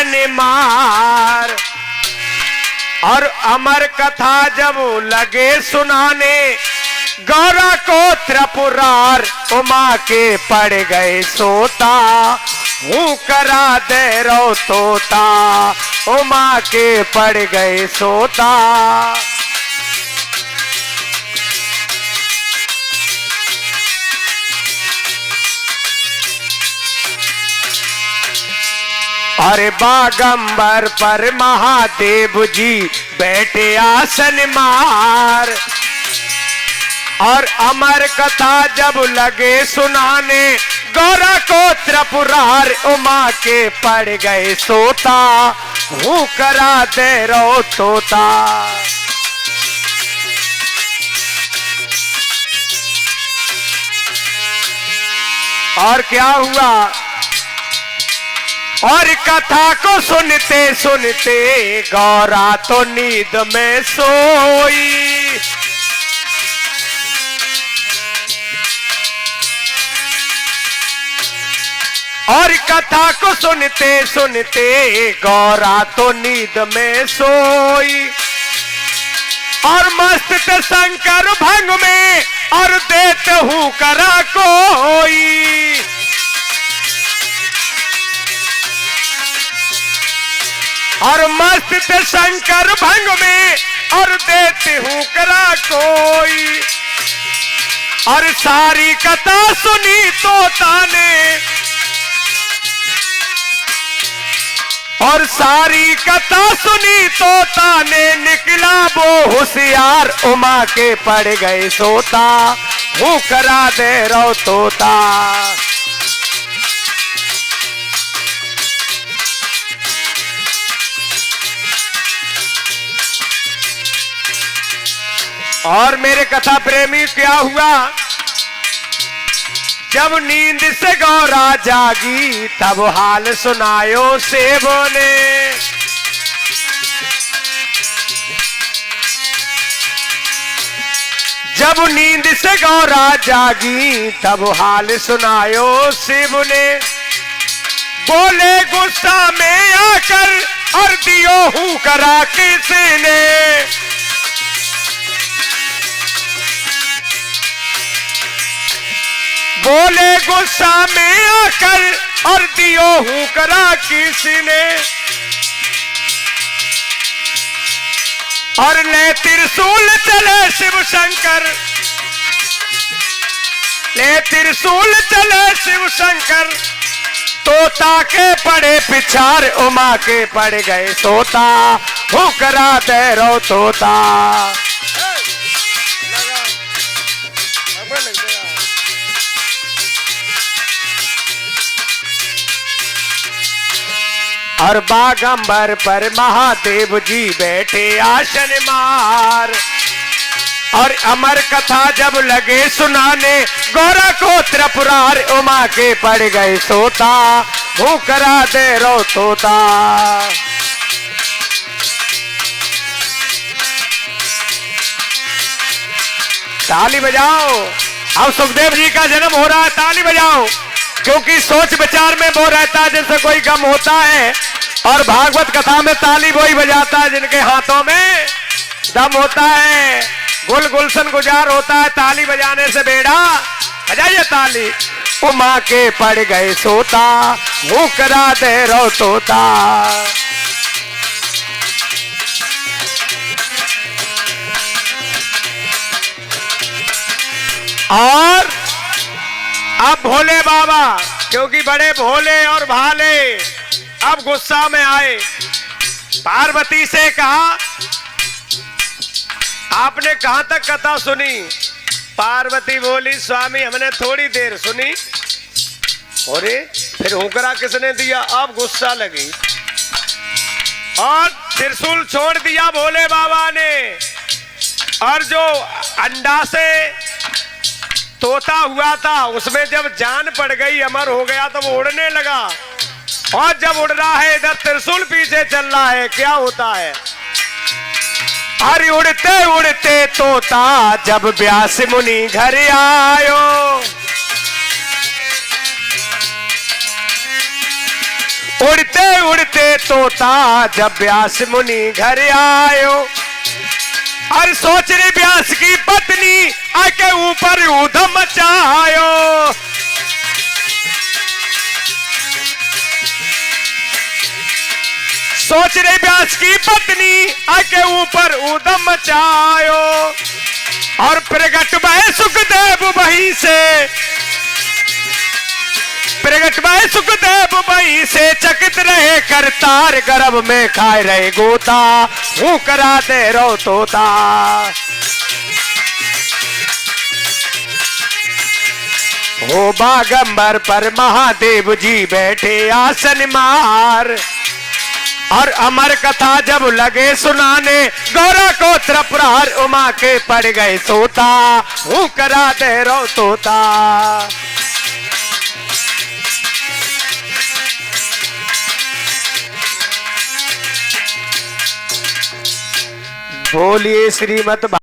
आसन मार। और अमर कथा जब लगे सुनाने गौरा को त्रिपुरार उमा के पड़ गए सोता, हूँ करा दे रो तोता उमा के पड़ गए सोता। अरे बागंबर पर महादेव जी बैठे आसन मार। और अमर कथा जब लगे सुनाने गौरा को त्रिपुरार उमा के पड़ गए सोता, हूँ करा दे रो तोता। और क्या हुआ? और कथा को सुनते सुनते गौरा तो नींद में सोई। और कथा को सुनते सुनते गौरा तो नींद में सोई। और मस्त थे शंकर भंग में और देते हूँ करा कोई। और मस्त थे शंकर भंग में और देते हूँ करा कोई। और सारी कथा सुनी तोता ने, और सारी कथा सुनी तोता ने निकला वो होशियार उमा के पड़ गए सोता, हूँ करा दे रो तोता। और मेरे कथा प्रेमी क्या हुआ? जब नींद से गौरा जागी तब हाल सुनायो सेवों ने। जब नींद से गौरा जागी तब हाल सुनायो शिव ने। बोले गुस्सा में आकर और दियो हूँ करा किसी ने। बोले गुस्सा में आकर और दियो हूँ करा किसी ने। और ले त्रिशूल चले शिव शंकर, ले त्रिशूल चले शिव शंकर। तोता के पड़े पिछार उमा के पड़ गए सोता, हूँ करा दे रो तोता। और बागंबर पर महादेव जी बैठे आसन मार। और अमर कथा जब लगे सुनाने गौरा को त्रिपुरार उमा के पड़ गए सोता, हूँ करा दे रो तोता। ताली बजाओ, अब सुखदेव जी का जन्म हो रहा है, ताली बजाओ। क्योंकि सोच विचार में वो रहता है जैसे कोई गम होता है, और भागवत कथा में ताली वही बजाता है जिनके हाथों में दम होता है, गुल गुलशन गुजार होता है। ताली बजाने से बेड़ा बजाइए ताली। उमा के पड़ गए सोता, हूँ करा दे रो तोता। और अब भोले बाबा, क्योंकि बड़े भोले और भाले, अब गुस्सा में आए। पार्वती से कहा, आपने कहां तक कथा सुनी? पार्वती बोली, स्वामी हमने थोड़ी देर सुनी। अरे फिर हुकरा किसने दिया? अब गुस्सा लगी और त्रिशूल छोड़ दिया भोले बाबा ने। और जो अंडा से तोता हुआ था उसमें जब जान पड़ गई, अमर हो गया, तो वो उड़ने लगा। और जब उड़ रहा है इधर त्रिशूल पीछे चल रहा है, क्या होता है? अरे उड़ते उड़ते तोता जब व्यास मुनि घर आयो, उड़ते उड़ते तोता जब व्यास मुनि घर आयो। और सोच रही व्यास की पत्नी आके ऊपर ऊधम मचायो। सोच रहे व्यास की पत्नी आके ऊपर ऊधम मचायो। और प्रगट भय सुखदेव वहीं से, प्रगट भय सुखदेव वहीं से चकित रहे करतार, गर्भ में खाए रहे गोता हूँ करा दे रो तोता। हो बागंबर पर महादेव जी बैठे आसन मार। और अमर कथा जब लगे सुनाने गौरा को त्रप्रहार, उमा के पड़ गए सोता हूँ करा दे रो तोता। बोलिए श्रीमद्